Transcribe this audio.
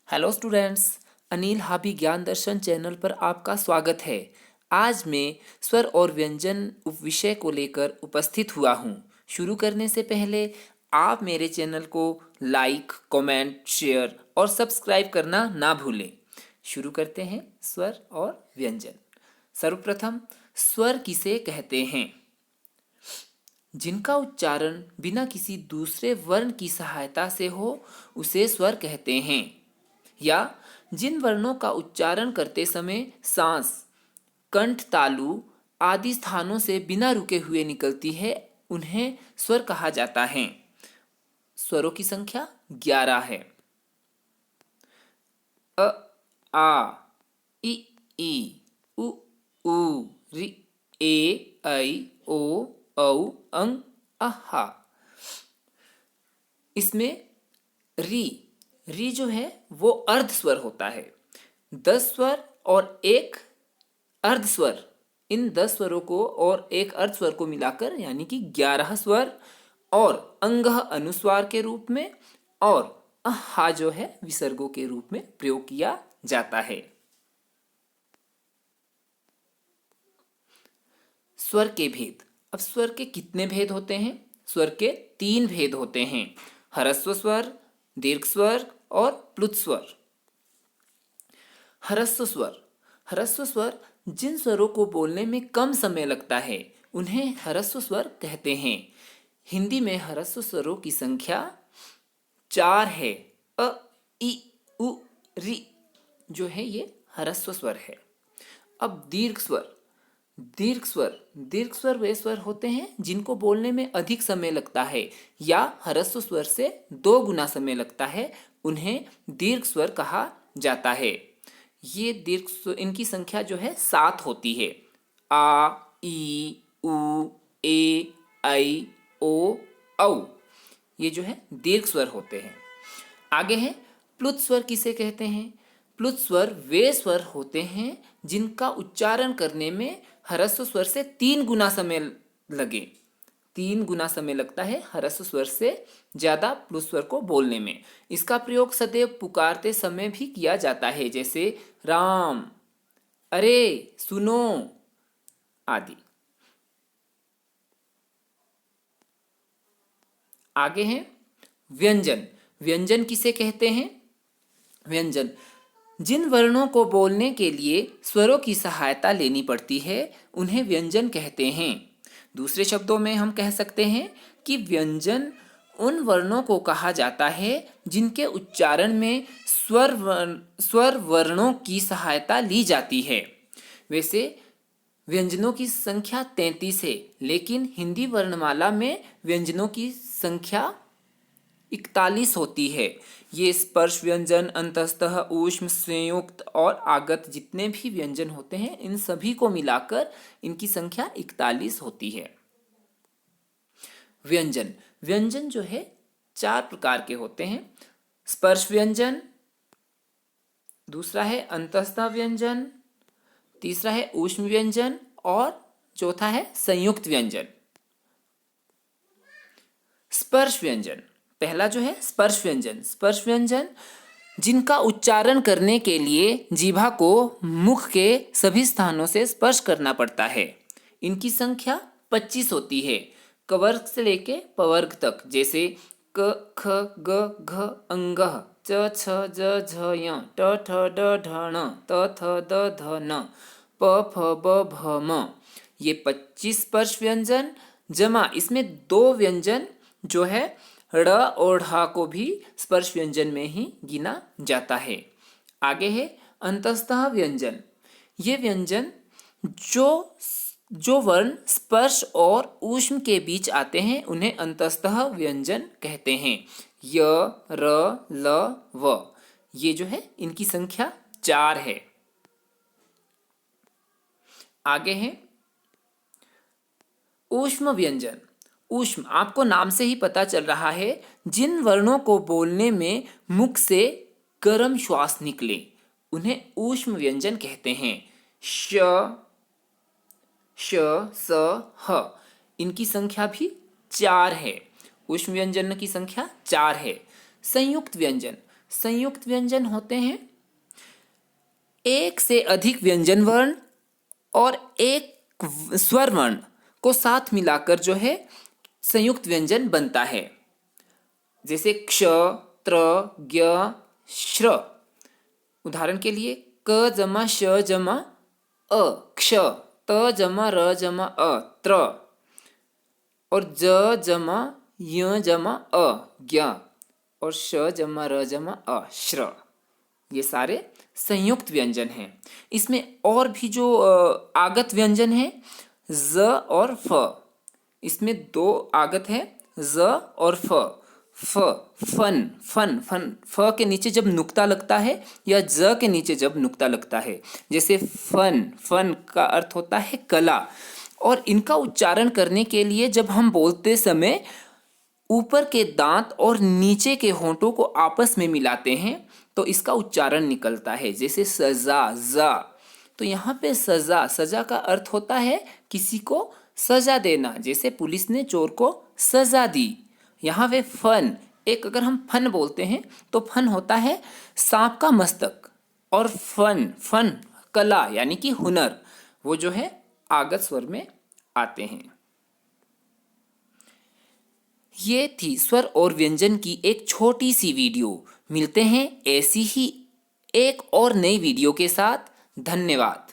Hello students, Anil हाबी ज्ञान दर्शन channel पर आपका स्वागत है। आज मैं स्वर और व्यंजन विषय को लेकर उपस्थित हुआ हूँ। शुरू करने से पहले आप मेरे चैनल को लाइक, कमेंट, शेयर और सब्सक्राइब करना ना भूलें। शुरू करते हैं स्वर और व्यंजन। सर्वप्रथम, स्वर किसे कहते हैं? जिनका उच्चारण बिना किसी दूसरे वर्ण की सहायता से हो उसे स्वर कहते हैं। या जिन वर्णों का उच्चारण करते समय सांस, कंठ तालु आदि स्थानों से बिना रुके हुए निकलती है उन्हें स्वर कहा जाता है। स्वरों की संख्या 11 है। अ, आ, इ, ई, उ, ऊ, रि, ए, ऐ, ओ, औ, अं, अहा। इसमें री री जो है वो अर्ध स्वर होता है। 10 स्वर और एक अर्ध स्वर, इन 10 स्वरों को और एक अर्ध स्वर को मिलाकर यानी कि 11 स्वर, और अंगह अनुस्वार के रूप में और अहा जो है विसर्गों के रूप में प्रयोग किया जाता है। स्वर के भेद। अब स्वर के कितने भेद होते हैं? स्वर के 3 भेद होते हैं: ह्रस्व स्वर, दीर्घ स्वर और प्लुत स्वर। ह्रस्व स्वर ह्रस्व स्वर जिन स्वरों को बोलने में कम समय लगता है उन्हें ह्रस्व स्वर कहते हैं। हिंदी में ह्रस्व स्वरों की संख्या 4 है। अ, इ, उ, रि जो है ये ह्रस्व स्वर है। अब दीर्घ स्वर वे स्वर होते हैं जिनको बोलने में अधिक समय लगता है या ह्रस्व स्वर से 2 गुना समय लगता है, उन्हें दीर्घ स्वर कहा जाता है। ये दीर्घ स्वर, इनकी संख्या जो है 7 होती है। आ, ई, उ, ए, ऐ, ओ, औ ये जो है दीर्घ स्वर होते हैं। आगे है प्लुत स्वर। किसे कहते हैं? प्लुत स्वर वे स्वर होते हैं जिनका उच्चारण करने में ह्रस्व स्वर से 3 गुना समय लगे। 3 गुना समय लगता है ह्रस्व स्वर से ज्यादा प्लुत स्वर को बोलने में। इसका प्रयोग सदैव पुकारते समय भी किया जाता है, जैसे राम, अरे, सुनो आदि। आगे है व्यंजन। व्यंजन किसे कहते हैं? व्यंजन जिन वर्णों को बोलने के लिए स्वरों की सहायता लेनी पड़ती है उन्हें व्यंजन कहते हैं। दूसरे शब्दों में हम कह सकते हैं कि व्यंजन उन वर्णों को कहा जाता है जिनके उच्चारण में स्वर वर्णों की सहायता ली जाती है। वैसे व्यंजनों की संख्या 33 है, लेकिन हिंदी वर्णमाला में व्यंजनों की संख्या 41 होती है। ये स्पर्श व्यंजन, अंतस्तः, ऊष्म, संयुक्त और आगत जितने भी व्यंजन होते हैं इन सभी को मिलाकर इनकी संख्या 41 होती है। व्यंजन व्यंजन जो है 4 प्रकार के होते हैं। स्पर्श व्यंजन, दूसरा है अंतस्तः व्यंजन, तीसरा है ऊष्म व्यंजन और चौथा है संयुक्त व्यंजन। स्पर्श व्यंजन, पहला जो है स्पर्श व्यंजन। स्पर्श व्यंजन जिनका उच्चारण करने के लिए जीभा को मुख के सभी स्थानों से स्पर्श करना पड़ता है। इनकी संख्या 25 होती है, कवर्ग से लेके पवर्ग तक, जैसे क, ख, ग, घ, अंगः, च, छ, ज, झ, य, ट, ठ, ड, ढ, ण, त, थ, द, ध, न, प, फ, ब, भ, म। ये 25 स्पर्श व्यंजन जमा इसमें 2 व्यंजन जो है ड़ और ढ को भी स्पर्श व्यंजन में ही गिना जाता है। आगे है अंतस्तः व्यंजन। ये व्यंजन जो वर्ण स्पर्श और ऊष्म के बीच आते हैं उन्हें अंतस्तः व्यंजन कहते हैं। य, र, ल, व ये जो है इनकी संख्या 4 है। आगे है ऊष्म व्यंजन। ऊष्म आपको नाम से ही पता चल रहा है, जिन वर्णों को बोलने में मुख से गर्म श्वास निकले उन्हें ऊष्म व्यंजन कहते हैं। श, श, स, ह इनकी संख्या भी 4 है। ऊष्म व्यंजन की संख्या 4 है। संयुक्त व्यंजन संयुक्त व्यंजन होते हैं एक से अधिक व्यंजन वर्ण और एक स्वर वर्ण को साथ मिलाकर जो है संयुक्त व्यंजन बनता है। जैसे क्ष, त्र, ज्ञ, श्र। उदाहरण के लिए क जमा श जमा अ क्ष, त जमा र जमा अ त्र, और ज जमा य जमा अ ज्ञ, और श जमा र जमा अ श्र। ये सारे संयुक्त व्यंजन हैं। इसमें और भी जो आगत व्यंजन है ज और फ, इसमें दो आगत है ज और फ। फ, फन, फन, फन, फ के नीचे जब नुक्ता लगता है या ज के नीचे जब नुक्ता लगता है। जैसे फन, फन का अर्थ होता है कला, और इनका उच्चारण करने के लिए जब हम बोलते समय ऊपर के दांत और नीचे के होंठों को आपस में मिलाते हैं तो इसका उच्चारण निकलता है। जैसे सजा, जा। तो यहाँ पे सजा, सजा का अर्थ होता है किसी को सजा देना। जैसे पुलिस ने चोर को सजा दी। यहाँ पे फन, एक अगर हम फन बोलते हैं तो फन होता है सांप का मस्तक, और फन, फन कला यानी कि हुनर, वो जो है आगत स्वर में आते हैं। ये थी स्वर और व्यंजन की एक छोटी सी वीडियो। मिलते हैं ऐसी ही एक और नई वीडियो के साथ। धन्यवाद।